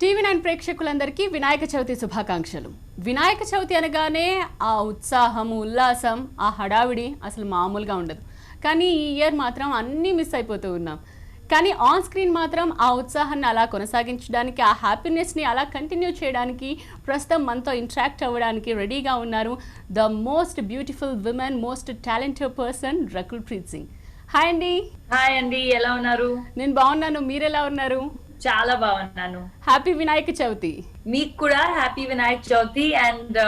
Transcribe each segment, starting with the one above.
TV9 ప్రేక్షకులందరికీ వినాయక చవితి శుభాకాంక్షలు. వినాయక చవితి అనగానే ఆ ఉత్సాహం, ఉల్లాసం, ఆ హడావిడి అసలు మామూలుగా ఉండదు. కానీ ఈ ఇయర్ మాత్రం అన్నీ మిస్ అయిపోతూ ఉన్నాం. కానీ ఆన్ స్క్రీన్ మాత్రం ఆ ఉత్సాహాన్ని అలా కొనసాగించడానికి, ఆ హ్యాపీనెస్ని అలా కంటిన్యూ చేయడానికి ప్రస్తుతం మనతో ఇంటరాక్ట్ అవ్వడానికి రెడీగా ఉన్నారు the most beautiful women, most talented person Rakul Preet Singh. Hi అండి. హాయ్ అండి, ఎలా ఉన్నారు? నేను బాగున్నాను, మీరు ఎలా ఉన్నారు? చాలా బాగున్నాను. హ్యాపీ వినాయక చవితి. మీకు కూడా హ్యాపీ వినాయక చవితి అండ్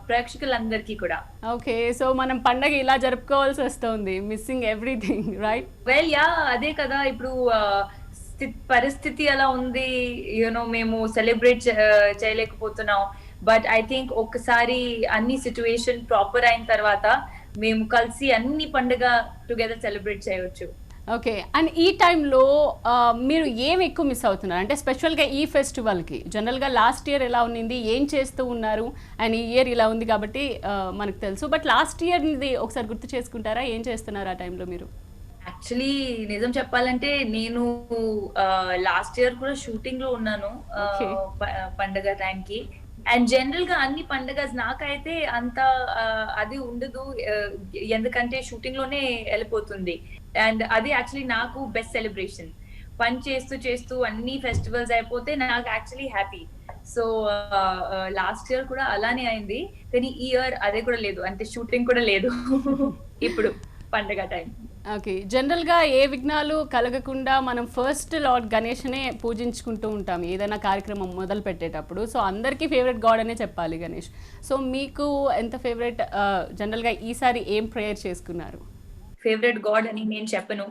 ప్రేక్షకులందరికీ కూడా. ఓకే, సో మనం పండగ ఇలా జరుపుకోవాల్సి వస్తుంది, missing everything, right? Well yeah, అదే కదా ఇప్పుడు పరిస్థితి అలా ఉంది, మేము సెలబ్రేట్ చేయలేకపోతున్నాం. బట్ ఐ థింక్ ఒక్కసారి అన్ని సిచ్యువేషన్ ప్రాపర్ అయిన తర్వాత మేము కలిసి అన్ని పండుగ టుగెదర్ సెలబ్రేట్ చేయవచ్చు. ఓకే, అండ్ ఈ టైంలో మీరు ఏం ఎక్కువ మిస్ అవుతున్నారు అంటే స్పెషల్గా ఈ ఫెస్టివల్కి? జనరల్గా లాస్ట్ ఇయర్ ఎలా ఉన్నింది, ఏం చేస్తూ ఉన్నారు, అండ్ ఈ ఇయర్ ఇలా ఉంది కాబట్టి మనకు తెలుసు. బట్ లాస్ట్ ఇయర్ది ఒకసారి గుర్తు చేసుకుంటారా? ఏం చేస్తున్నారు ఆ టైంలో మీరు? యాక్చువల్లీ నిజం చెప్పాలంటే నేను లాస్ట్ ఇయర్ కూడా షూటింగ్ లో ఉన్నాను పండగ టైంకి. అండ్ జనరల్ గా అన్ని పండుగ నాకైతే అంత అది ఉండదు, ఎందుకంటే షూటింగ్ లోనే వెళ్ళిపోతుంది. అండ్ అది యాక్చువల్లీ నాకు బెస్ట్ సెలబ్రేషన్. పని చేస్తూ చేస్తూ అన్ని ఫెస్టివల్స్ అయిపోతే నాకు actually happy. So last year కూడా అలానే అయింది, కానీ ఈ ఇయర్ అదే కూడా లేదు, అంటే షూటింగ్ కూడా లేదు ఇప్పుడు పండుగ టైం. ఓకే, జనరల్గా ఏ విఘ్నాలు కలగకుండా మనం ఫస్ట్ లార్డ్ గణేష్నే పూజించుకుంటూ ఉంటాం ఏదైనా కార్యక్రమం మొదలు పెట్టేటప్పుడు. సో అందరికీ ఫేవరెట్ గాడ్ అనే చెప్పాలి గణేష్. సో మీకు ఎంత ఫేవరెట్? జనరల్గా ఈసారి ఏం ప్రేయర్ చేసుకున్నారు? ఫేవరెట్ గాడ్ అని నేను చెప్పను,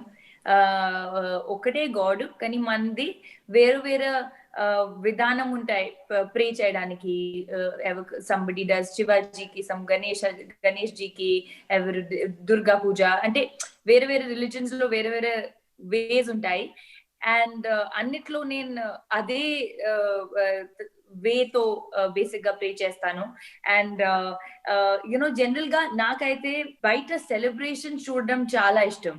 ఒకటే గాడ్, కానీ మనది వేరు వేరు విధానం ఉంటాయి ప్రే చేయడానికి. సంబడి డస్ శివాజీకి, సమ్ గణేష్ జీకి, ఎవరు దుర్గా పూజ, అంటే వేరే వేరే రిలీజన్స్ లో వేరే వేరే వేస్ ఉంటాయి. అండ్ అన్నిట్లో నేను అదే వేతో బేసిక్ గా ప్రే చేస్తాను. అండ్ జనరల్ గా నాకైతే బయట సెలబ్రేషన్ చూడడం చాలా ఇష్టం.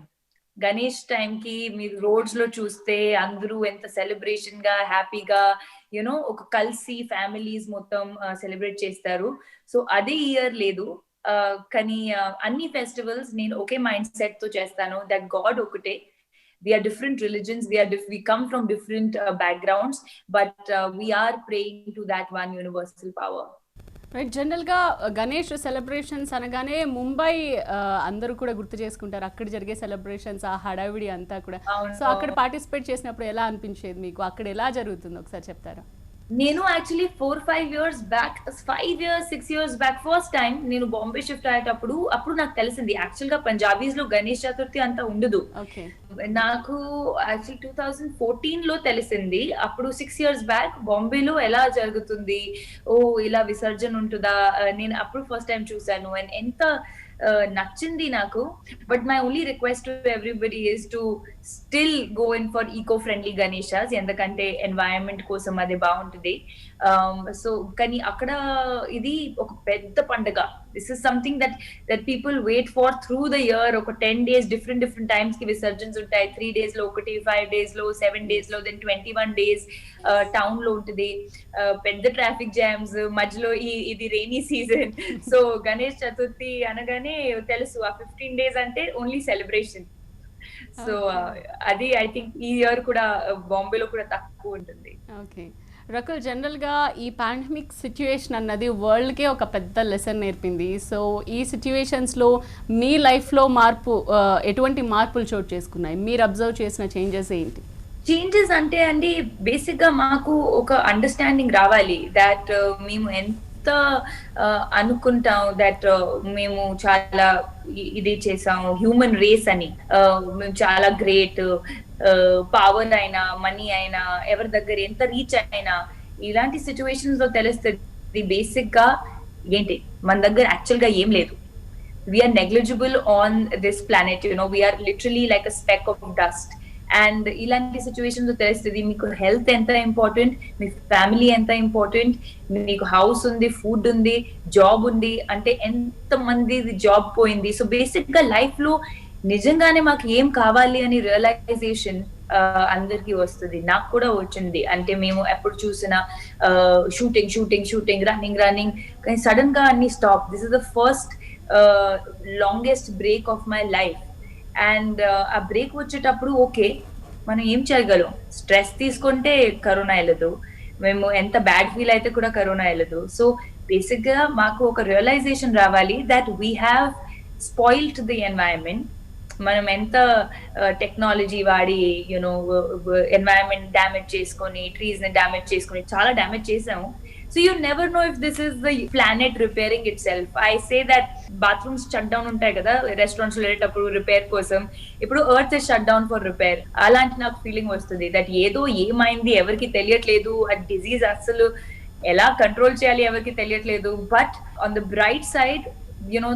గణేష్ టైం కి మీరు రోడ్స్ లో చూస్తే అందరూ ఎంత సెలబ్రేషన్ గా హ్యాపీగా ఒక కలిసి ఫ్యామిలీస్ మొత్తం సెలబ్రేట్ చేస్తారు. సో అదే ఇయర్ లేదు, కానీ అన్ని ఫెస్టివల్స్ నేను ఒకే మైండ్ సెట్ తో చేస్తాను, దట్ గాడ్ ఒకటే. We are different religions, we come from different backgrounds, but we are praying to that one universal power. Right, జనరల్గా గణేష్ సెలబ్రేషన్స్ అనగానే ముంబై అందరూ కూడా గుర్తు చేసుకుంటారు, అక్కడ జరిగే సెలబ్రేషన్స్, ఆ హడావిడి అంతా కూడా. సో అక్కడ పార్టిసిపేట్ చేసినప్పుడు ఎలా అనిపించేది మీకు? అక్కడ ఎలా జరుగుతుంది ఒకసారి చెప్తారా? నేను actually 4-5 years back, 6 years back first time నేను బాంబే షిఫ్ట్ అయ్యేటప్పుడు నాకు తెలిసింది యాక్చువల్ గా పంజాబీస్ లో గణేష్ చతుర్థి అంతా ఉండదు. నాకు యాక్చువల్లీ 2014 లో తెలిసింది. అప్పుడు 6 years బ్యాక్ బాంబేలో ఎలా జరుగుతుంది, ఇలా విసర్జన ఉంటుందా, నేను అప్పుడు ఫస్ట్ టైం చూసాను. అండ్ ఎంత నచ్చింది నాకు. But my only request to everybody is to still go in for eco friendly Ganeshas, ఎందుకంటే ఎన్వైరన్మెంట్ కోసం అది బాగుంటుంది. సో కానీ అక్కడ ఇది ఒక పెద్ద పండుగ. This is something that people wait for through the year. ఒక 10 days డిఫరెంట్ టైమ్స్ కి విసర్జన్స్ ఉంటాయి. 3 days లో ఒకటి, 5 days లో, 7 days లో, దెన్ 21 days టౌన్ లో ఉంటుంది. పెద్ద ట్రాఫిక్ జామ్స్ మధ్యలో, ఇది rainy season. So Ganesh Chaturthi అనగానే తెలుసు ఆ 15 days అంటే ఓన్లీ సెలబ్రేషన్. సో అది ఐ థింక్ ఈ ఇయర్ కూడా బాంబేలో కూడా తక్కువ ఉంటుంది. ఓకే రకుల్, జనరల్గా ఈ పాండమిక్ సిచ్యువేషన్ అన్నది వరల్డ్కే ఒక పెద్ద లెసన్ నేర్పింది. సో ఈ సిచ్యువేషన్స్లో మీ లైఫ్లో ఎటువంటి మార్పులు చోటు చేసుకున్నాయి? మీరు అబ్జర్వ్ చేసిన చేంజెస్ ఏంటి? చేంజెస్ అంటే అండి, బేసిక్ గా మాకు ఒక అండర్స్టాండింగ్ రావాలి దట్ మేము ఎంత అనుకుంటాం దట్ మేము చాలా ఇది చేసాము హ్యూమన్ రేస్ అని, మేము చాలా గ్రేట్, పవర్ అయినా మనీ అయినా ఎవరి దగ్గర ఎంత రీచ్ అయినా, ఇలాంటి సిచ్యువేషన్స్ లో తెలుస్తుంది బేసిక్ గా ఏంటి మన దగ్గర యాక్చువల్ గా ఏం లేదు. We're negligible on this planet, we're literally like a speck of dust. And ఇలాంటి సిచ్యువేషన్స్ తెలుస్తుంది మీకు హెల్త్ ఎంత ఇంపార్టెంట్, మీ ఫ్యామిలీ ఎంత ఇంపార్టెంట్, మీకు హౌస్ ఉంది, ఫుడ్ ఉంది, జాబ్ ఉంది, అంటే ఎంత మంది జాబ్ పోయింది. సో బేసిక్ గా లైఫ్ లో నిజంగానే మాకు ఏం కావాలి అని రియలైజేషన్ అందరికి వస్తుంది, నాకు కూడా వచ్చింది. అంటే మేము ఎప్పుడు చూసినా shooting shooting shooting, running running, కానీ సడన్ గా అన్ని stop. This is the first longest break of my life. And ఆ బ్రేక్ వచ్చేటప్పుడు ఓకే, మనం ఏం చేయగలం? స్ట్రెస్ తీసుకుంటే కరోనా వెళ్ళదు, మేము ఎంత బ్యాడ్ ఫీల్ అయితే కూడా కరోనా వెళ్ళదు. సో బేసిక్ గా మాకు ఒక రియలైజేషన్ రావాలి that we have spoiled the environment. మనం ఎంత టెక్నాలజీ వాడి యునో ఎన్వైరన్మెంట్ డ్యామేజ్ చేసుకొని, ట్రీస్ ని డ్యామేజ్ చేసుకొని చాలా డ్యామేజ్ చేసాము. So you never know if this is the planet repairing it self. I say that bathrooms shut down ఉంటాయి కదా రెస్టారెంట్స్ వెళ్ళేటప్పుడు రిపేర్ కోసం, ఇప్పుడు earth is shut down for repair. అలాంటి నాకు ఫీలింగ్ వస్తుంది దట్ ఏదో ఏమైంది ఎవరికి తెలియట్లేదు, ఆ డిజీజ్ అసలు ఎలా కంట్రోల్ చేయాలి ఎవరికి తెలియట్లేదు. But on the bright side you know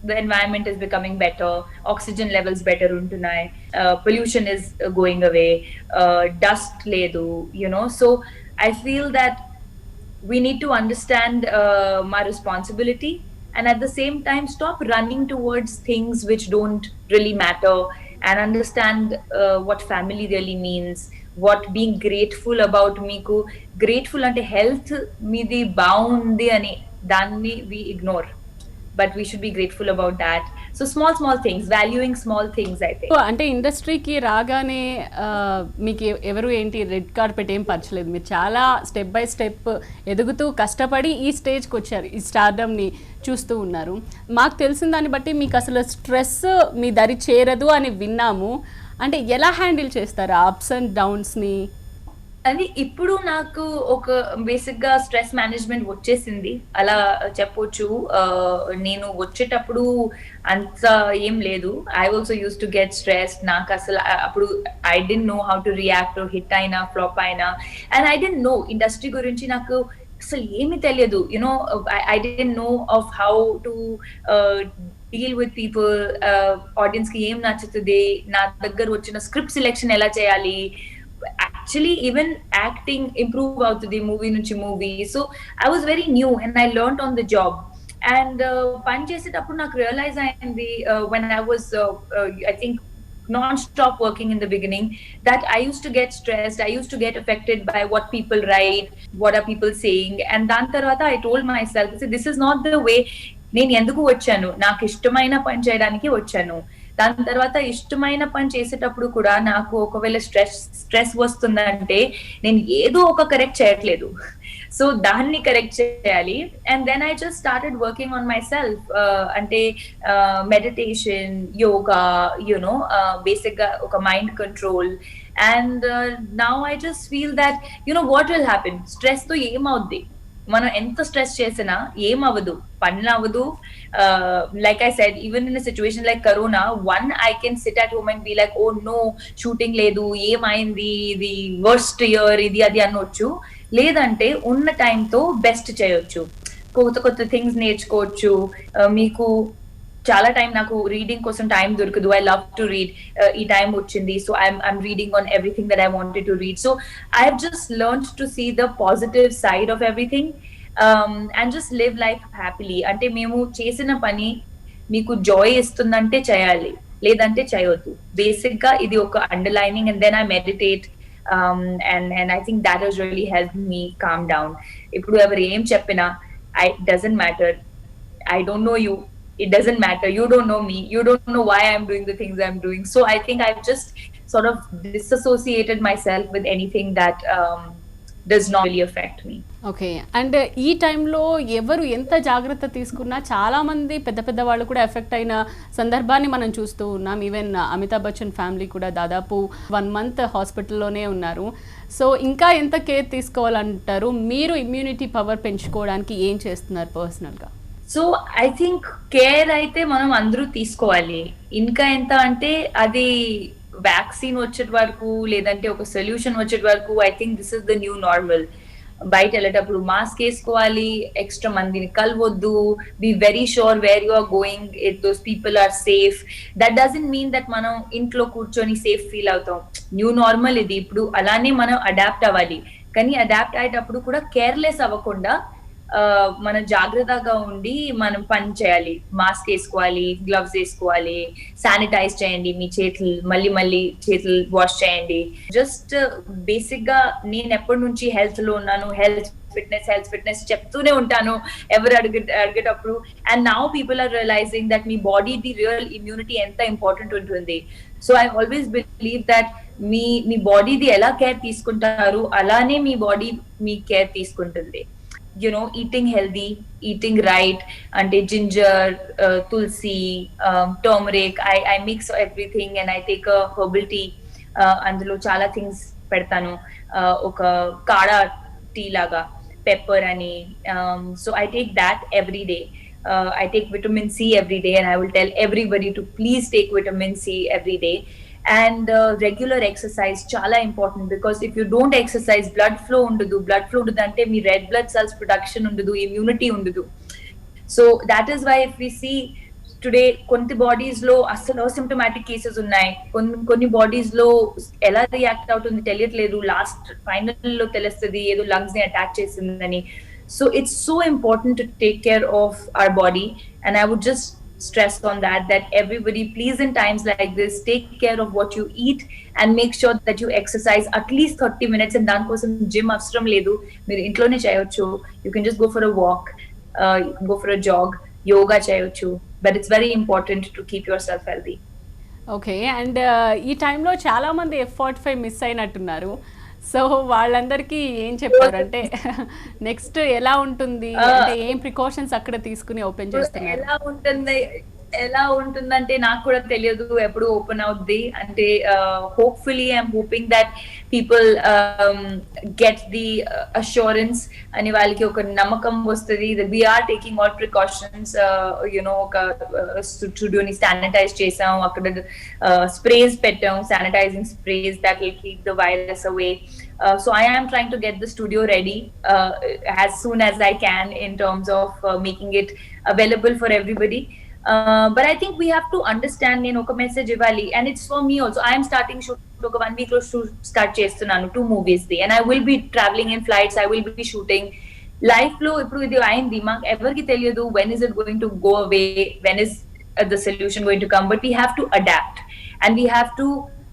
the environment is becoming better, oxygen levels better untunnai, pollution is going away, dust ledu, you know. So I feel that we need to understand my responsibility, and at the same time stop running towards things which don't really matter, and understand what family really means, what being grateful about. Meeku grateful ante health meedi baundi ani danni we ignore, but we should be grateful about that. So small things, valuing small things, I think. అంటే ఇండస్ట్రీకి రాగానే మీకు ఎవరు ఏంటి red carpet ఏం పరచలేదు, మీరు చాలా step by step ఎదుగుతూ కష్టపడి ఈ స్టేజ్కి వచ్చారు, ఈ స్టార్డమ్ని చూస్తూ ఉన్నారు. మాకు తెలిసిన దాన్ని బట్టి మీకు అసలు స్ట్రెస్ మీ దరి చేరదు అని విన్నాము. అంటే ఎలా హ్యాండిల్ చేస్తారు అప్స్ అండ్ డౌన్స్ని? అది ఇప్పుడు నాకు ఒక బేసిక్ గా స్ట్రెస్ మేనేజ్మెంట్ వచ్చేసింది అలా చెప్పొచ్చు. నేను వచ్చేటప్పుడు అంత ఏం లేదు. I also use to get stress. నాకు అసలు అప్పుడు I don't know how to react, hit అయినా ఫ్లాప్ అయినా, and I don't know industry గురించి నాకు అసలు ఏమీ తెలియదు. You know I don't know of how to deal with people, audience కి ఏం నచ్చుతుంది, నా దగ్గర వచ్చిన స్క్రిప్ట్ సెలెక్షన్ ఎలా చేయాలి. Actually even acting improve అవుతుంది మూవీ నుంచి movie. So I was very new and I learned on the job. And పని చేసేటప్పుడు నాకు రియలైజ్ అయింది when I was I think non-stop working in the beginning that I used to get stressed, I used to get affected by what people write, what are people saying. And dan tarvata I told myself, this is not the way. నేను ఎందుకు వచ్చాను, నాకు ఇష్టమైన పని చేయడానికి వచ్చాను. దాని తర్వాత ఇష్టమైన పని చేసేటప్పుడు కూడా నాకు ఒకవేళ స్ట్రెస్ వస్తుందంటే నేను ఏదో ఒక కరెక్ట్ చేయట్లేదు, సో దాన్ని కరెక్ట్ చేయాలి. And then I just started working on myself. అంటే మెడిటేషన్, యోగా, యునో బేసిక్ గా ఒక mind control. And now I just feel that you know what will happen, stress తో ఏమవుద్ది, మనం ఎంత స్ట్రెస్ చేసినా ఏం అవ్వదు, పనులు అవ్వదు. Like I said, even in situation like corona, I can sit at home and be like, oh no, shooting లేదు, ఏమైంది, ఇది వర్స్ట్ ఇయర్, ఇది అది అనొచ్చు. లేదంటే ఉన్న టైంతో బెస్ట్ చేయొచ్చు, కొత్త థింగ్స్ నేర్చుకోవచ్చు. మీకు చాలా టైం, నాకు రీడింగ్ కోసం టైం దొరకదు. I love to read. ఈ టైం వచ్చింది, so I'm reading on everything that I wanted to read. So I have just learned to see the positive side of everything and just live life happily. అంటే మేము చేసిన పని మీకు Joy ఇస్తుందంటే చేయాలి, లేదంటే చేయొద్దు. బేసిక్ గా ఇది ఒక underlining. And then I meditate and I think that has really helped me calm down. ఇప్పుడు ఎవరు ఏం చెప్పినా, doesn't matter. I don't know you, it doesn't matter. You don't know me, you don't know why I'm doing the things I'm doing. So I think I've just sort of disassociated myself with anything that does not really affect me. Okay. And ఈ టైంలో ఎవరు ఎంత జాగ్రత్త తీసుకున్నా చాలా మంది పెద్ద వాళ్ళు కూడా ఎఫెక్ట్ అయిన సందర్భాన్ని మనం చూస్తూ ఉన్నాం. ఈవెన్ అమితాబ్ బచ్చన్ ఫ్యామిలీ కూడా దాదాపు 1 month హాస్పిటల్లోనే ఉన్నారు. సో ఇంకా ఎంత కేర్ తీసుకోవాలంటారు? మీరు ఇమ్యూనిటీ పవర్ పెంచుకోవడానికి ఏం చేస్తున్నారు పర్సనల్గా? సో ఐ థింక్ కేర్ అయితే మనం అందరూ తీసుకోవాలి. ఇంకా ఎంత అంటే అది వ్యాక్సిన్ వచ్చే వరకు, లేదంటే ఒక సొల్యూషన్ వచ్చే వరకు, I think this is the new normal. బయట వెళ్ళేటప్పుడు మాస్క్ వేసుకోవాలి, ఎక్స్ట్రా మందిని కలవద్దు, be very sure where you are going, those people are safe. That doesn't mean that మనం ఇంట్లో కూర్చొని సేఫ్ ఫీల్ అవుతాం. న్యూ నార్మల్ ఇది. ఇప్పుడు అలానే మనం అడాప్ట్ అవ్వాలి, కానీ అడాప్ట్ అయ్యేటప్పుడు కూడా కేర్లెస్ అవ్వకుండా మన జాగ్రత్తగా ఉండి మనం పని చేయాలి. మాస్క్ వేసుకోవాలి, గ్లవ్స్ వేసుకోవాలి, శానిటైజ్ చేయండి మీ చేతులు, మళ్ళీ మళ్ళీ చేతులు వాష్ చేయండి. జస్ట్ బేసిక్ గా నేను ఎప్పటి నుంచి హెల్త్ లో ఉన్నాను, హెల్త్ ఫిట్నెస్ చెప్తూనే ఉంటాను ఎవరు అడిగేటప్పుడు. And now people are realizing that మీ బాడీ ది రియల్ ఇమ్యూనిటీ ఎంత ఇంపార్టెంట్ ఉంటుంది. So I always believe that మీ బాడీది ఎలా కేర్ తీసుకుంటారు అలానే మీ బాడీ మీ కేర్ తీసుకుంటుంది. Eating healthy, eating right, ante ginger, tulsi, turmeric, I mix everything and I take a herbal tea. Andulo chala things pedtanu, oka kada tea laga, pepper ani. So I take that every day. I take vitamin C every day, and I will tell everybody to please take vitamin C every day. And regular exercise chala important, because if you don't exercise, blood flow undadu ante me red blood cells production undadu, immunity undadu. So that is why if we see today కొన్ని bodies లో అసలు asymptomatic cases ఉన్నాయి, కొన్ని bodies లో ఎలా react అవుతుంది తెలియట్లేదు, last final లో తెలుస్తుంది ఏదో లంగ్స్ ని అటాక్ చేసిందని. So it's so important to take care of our body, and I would just stress on that everybody please in times like this take care of what you eat and make sure that you exercise at least 30 minutes. And dan kosam gym avsaram ledu, meer intlone cheyochu, you can just go for a walk, go for a jog, yoga cheyochu, but it's very important to keep yourself healthy. Okay, and ee time lo chaala mandi F45 miss అయినట్టున్నారు. So వాళ్ళందరికీ ఏం చెప్పారంటే next ఎలా ఉంటుంది, అంటే ఏం precautions అక్కడ తీసుకుని ఓపెన్ చేస్తున్నారు? ఎలా ఉంటుందంటే నాకు కూడా తెలియదు ఎప్పుడు ఓపెన్ అవుద్ది అంటే. Hopefully I'm hoping that people get the assurance అని, వాళ్ళకి ఒక నమ్మకం వస్తుంది. వీఆర్ టేకింగ్ ఆల్ ప్రికాషన్స్, ఒక స్టూడియోని శానిటైజ్ చేసాం, అక్కడ స్ప్రేస్ పెట్టాం, sanitising sprays that will keep the virus away. So I am trying to get the studio ready as soon as I can in terms of making it available for everybody. But I think we have to understand నేను ఒక message ఇవ్వాలి, and it's for me also. I am starting shoot ఒక 1 week లో start చేస్తున్నాను 2 movies the, and I will be traveling in flights, I will be shooting. Life లో ఇప్పుడు ఇది అయింది, మాకు ఎవరికి తెలియదు when is it going to go away, when is the solution going to come, but we have to adapt, and we have to,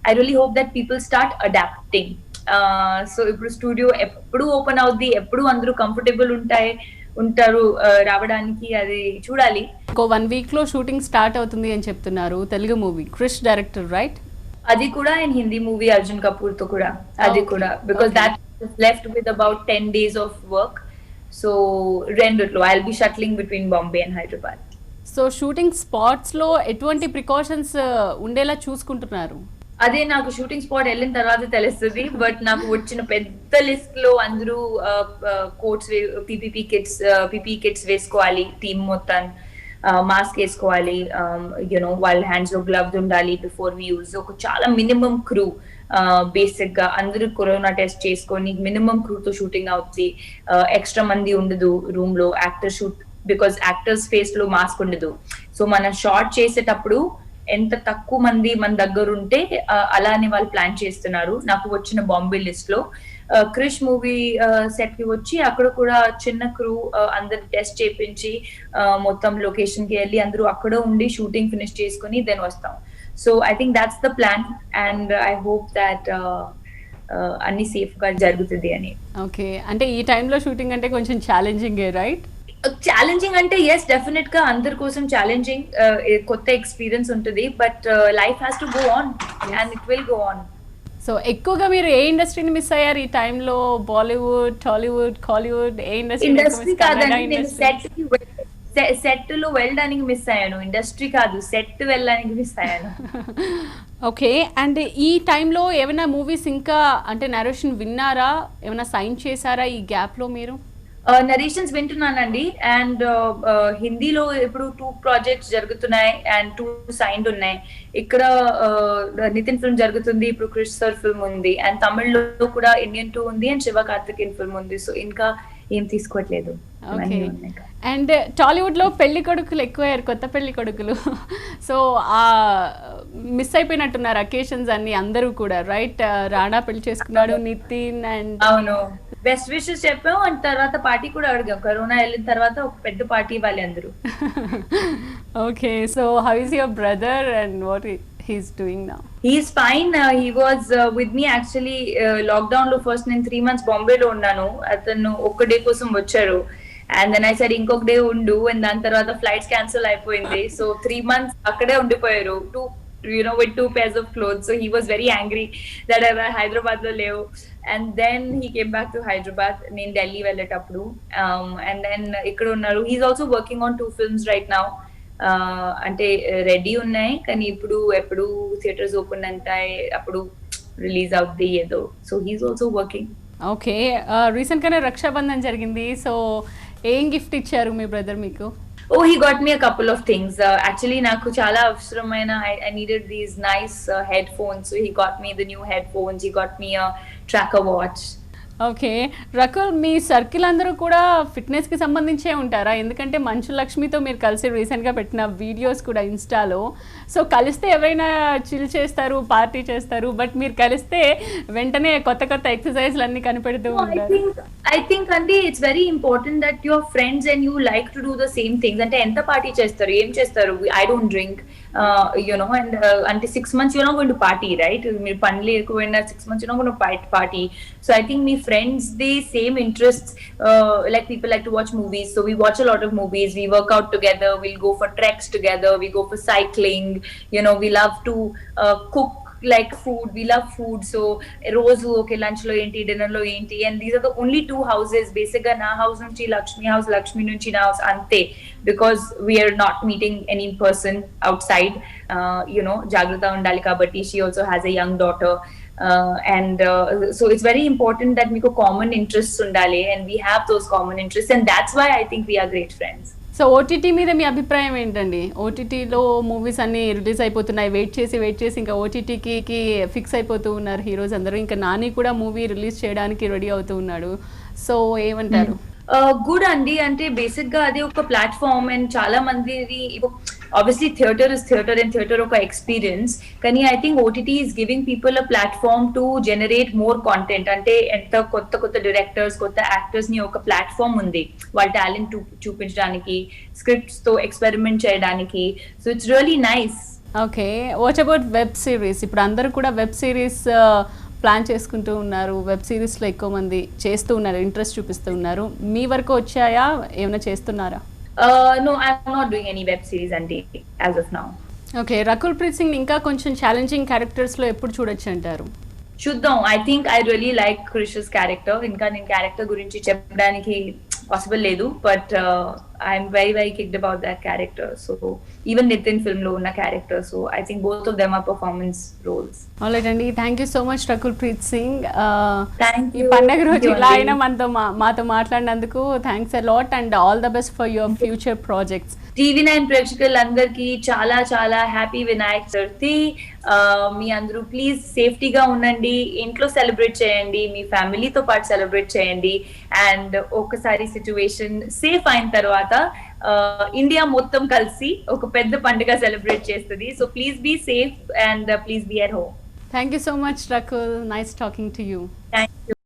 I really hope that people start adapting. So ఇప్పుడు studio ఎప్పుడు open అవుద్ది, ఎప్పుడు అందరూ comfortable ఉంటారు రావడానికి, అది చూడాలి. ఇంకో 1 week లో షూటింగ్ స్టార్ట్ అవుతుంది అని చెప్తున్నారు. Telugu movie, Krish director right? అది కూడా అండ్ హిందీ మూవీ అర్జున్ కపూర్ తో కూడా, అది కూడా because that left with about 10 days of work. So రెండిట్లో I will be shuttling between Bombay and Hyderabad. So shooting spots లో ఎటువంటి ప్రికాషన్స్ ఉండేలా చూసుకుంటున్నారు? అదే నాకు షూటింగ్ స్పాట్ వెళ్ళిన తర్వాత తెలుస్తుంది, బట్ నాకు వచ్చిన పెద్ద లిస్ట్ లో అందరూ కోట్స్, పీపీ కిట్స్ వేసుకోవాలి, టీమ్ మొత్తం మాస్క్ వేసుకోవాలి, వాళ్ళ హ్యాండ్స్ లో గ్లవ్స్ ఉండాలి బిఫోర్ వి యూజ్. ఒక చాలా మినిమం క్రూ, బేసిక్ గా అందరూ కరోనా టెస్ట్ చేసుకొని మినిమం క్రూతో షూటింగ్ అవుతుంది. ఎక్స్ట్రా మంది ఉండదు రూమ్ లో, actor shoot, because actors face లో మాస్క్ ఉండదు. సో మనం షార్ట్ చేసేటప్పుడు ఎంత తక్కువ మంది మన దగ్గర ఉంటే అలానే వాళ్ళు ప్లాన్ చేస్తున్నారు. నాకు వచ్చిన బాంబే లిస్ట్ లో క్రిష్ మూవీ సెట్ కి వచ్చి అక్కడ కూడా చిన్న క్రూ అందరు టెస్ట్ చేయించి మొత్తం లొకేషన్ కి వెళ్ళి అందరూ అక్కడ ఉండి షూటింగ్ ఫినిష్ చేసుకుని దెన్ వస్తాం. So I think that's the plan, and I hope that అన్ని సేఫ్ గా జరుగుతుంది అని. ఓకే, అంటే ఈ టైంలో షూటింగ్ అంటే కొంచెం ఛాలెంజింగ్ రైట్? ఛాలెంజింగ్ అంటే ఎస్, డెఫినెట్ గా అందరి కోసం ఛాలెంజింగ్, కొత్త ఎక్స్పీరియన్స్ ఉంటుంది, but life has to go on and it will go on. So ఎక్కువగా మీరు ఏ ఇండస్ట్రీని మిస్ అయ్యారు ఈ టైంలో? బాలీవుడ్, టాలీవుడ్, కాలీవుడ్, ఏ ఇండస్ట్రీ కాదండి, నేను సెట్ లో వెళ్ళడానికి మిస్ అయ్యాను, ఇండస్ట్రీ కాదు సెట్ వెళ్ళడానికి మిస్ అయ్యాను. ఓకే, అండ్ ఈ టైంలో ఏమైనా మూవీస్ ఇంకా అంటే నరేషన్ విన్నారా, ఏమైనా సైన్ చేశారా ఈ గ్యాప్ లో మీరు? నరేషన్స్ వింటున్నానండి, అండ్ హిందీలో ఇప్పుడు 2 ప్రాజెక్ట్స్ జరుగుతున్నాయి అండ్ 2 సైన్డ్ ఉన్నాయి. ఇక్కడ నితిన్ ఫిల్మ్ జరుగుతుంది, ఇప్పుడు క్రిష్ సర్ ఫిల్మ్ ఉంది, అండ్ తమిళ్లో కూడా ఇండియన్ 2 ఉంది అండ్ శివ కార్తికేయన్ ఫిల్మ్ ఉంది. సో ఇంకా ఏం తీసుకోవట్లేదు. అండ్ టాలీవుడ్ లో పెళ్లి కొడుకులు ఎక్కువయ్యారు, కొత్త పెళ్లి కొడుకులు. సో ఆ మిస్ అయిపోయినట్టున్నారు అకేషన్స్ అన్ని అందరూ కూడా రైట్? రాణా పెళ్లి చేసుకున్నాడు, నితిన్, అండ్ బెస్ట్ విషెస్ చెప్పాం అండ్ తర్వాత పార్టీ కూడా అడిగాం. కరోనా వెళ్ళిన తర్వాత ఒక పెద్ద పార్టీ ఇవ్వాలి అందరూ. Okay, so how is your brother and what he's doing now? He's fine. He was with me actually lockdown లో ఫస్ట్ నేను 3 months బాంబేలో ఉన్నాను. అతను ఒక్క డే కోసం వచ్చారు. అండ్ దెన్ ఐ సెడ్ ఇంకొక డే ఉండు, అండ్ దాని తర్వాత ఫ్లైట్స్ క్యాన్సిల్ అయిపోయింది. సో 3 months అక్కడే ఉండిపోయారు. With 2 pairs of clothes. So he was very angry that I was Hyderabad lo levu. And then he came back to Hyderabad. Nenu Delhi velletappudu. And then ikkada unnaru. He's also working on 2 films right now. Ante ready unnai kani eppudu theaters open antayi appudu release avuddi edo. So he's also working. Okay, recent గానే రక్షాబంధన్ జరిగింది. So ఏం gift ఇచ్చారు మీ brother మీకు? Oh, he got me a couple of things. Actually, నాకు చాలా అవసరమైన I needed these nice headphones. So he got me the new headphones. He got me a tracker watch. Okay, Rakul me circle అందరూ కూడా ఫిట్నెస్కి సంబంధించే ఉంటారా? ఎందుకంటే మంచు లక్ష్మితో మీరు కలిసి రీసెంట్గా పెట్టిన వీడియోస్ కూడా ఇన్స్టాలో. సో కలిస్తే ఎవరైనా చిల్ చేస్తారు, పార్టీ చేస్తారు, బట్ మీరు కలిస్తే వెంటనే కొత్త కొత్త ఎక్సర్సైజ్లు అన్ని కనిపెడుతూ ఉంటారు. I think అండి it's very important that your friends and you like to do the same things. అంటే ఎంత పార్టీ చేస్తారు, ఏం చేస్తారు? ఐ డోంట్ డ్రింక్ అండ్ అంటే 6 months you're not going to party, right? మీరు పనులు ఎక్కువైనా 6 months you're not going to party. So I think me friends, the same interests, like people like to watch movies, so we watch a lot of movies, we work out together, we'll go for treks together, we go for cycling, we love to cook like food, we love food. So rozu okay, lunch lo enti, dinner lo enti, and these are the only 2 houses basically na house nunchi Lakshmi nunchi na house ante, because we are not meeting any person outside. Jagrata undali kabatti, she also has a young daughter. So it's very important that we have common interests undali, and we have those common interests, and that's why I think we are great friends. So OTT మీద మీ అభిప్రాయం ఏంటండి? ఓటీటీలో movies అన్ని release అయిపోతున్నాయి, wait చేసి ఇంకా ఓటీటీకి fix అయిపోతూ ఉన్నారు హీరోస్ అందరూ. ఇంకా నాని కూడా మూవీ రిలీజ్ చేయడానికి రెడీ అవుతూ ఉన్నాడు. సో ఏమంటారు? గుడ్ అండి. అంటే బేసిక్ గా అది ఒక ప్లాట్ఫామ్, అండ్ చాలా మంది obviously theater is theater and theater ఒక ఎక్స్పీరియన్స్, కానీ I think OTT is giving people a platform to generate more content. అంటే ఎంత కొత్త డైరెక్టర్స్, కొత్త యాక్టర్స్ ని ఒక ప్లాట్ఫామ్ ఉంది వాళ్ళ టాలెంట్ చూపించడానికి, స్క్రిప్ట్స్ తో ఎక్స్పెరిమెంట్ చేయడానికి. So it's really nice. Okay, what about web series? ఇప్పుడు అందరూ కూడా వెబ్ సిరీస్ ప్లాన్ చేసుకుంటూ ఉన్నారు, వెబ్ సిరీస్లో ఎక్కువ మంది చేస్తూ ఉన్నారు, ఇంట్రెస్ట్ చూపిస్తూ ఉన్నారు. మీ వరకు వచ్చాయా, ఏమైనా చేస్తున్నారా? No, I'm not doing any web series as of now. Okay, Rakul Preet Singh ఇంకా కొంచెం ఛాలెంజింగ్ క్యారెక్టర్స్లో ఎప్పుడు చూడొచ్చు అంటారు? చూద్దాం. I think I really like క్రిషస్ క్యారెక్టర్. ఇంకా నేను క్యారెక్టర్ గురించి చెప్పడానికి పాసిబుల్ లేదు, but I'm very very kicked about that character. So even Nithiin film లో ఉన్న character. So I think both of them are performance roles. Alright అండి, thank you so much Rakul Preet Singh. ఈ పండగ రోజు ఇలా అయినా మాతో మాట్లాడినందుకు thanks a lot, and all the best for your future projects. TV9 ప్రేక్షకులందరికీ చాలా చాలా హ్యాపీ వినాయక చవితి. మీ అందరూ ప్లీజ్ సేఫ్టీగా ఉండండి, ఇంట్లో సెలబ్రేట్ చేయండి, మీ ఫ్యామిలీతో పాటు సెలబ్రేట్ చేయండి. అండ్ ఒకసారి సిచ్యువేషన్ సేఫ్ అయిన తర్వాత ఇండియా మొత్తం కలిసి ఒక పెద్ద పండుగ సెలబ్రేట్ చేస్తుంది. So please be safe and please be at home. Thank you so much Rakul, nice talking to you. Thank you.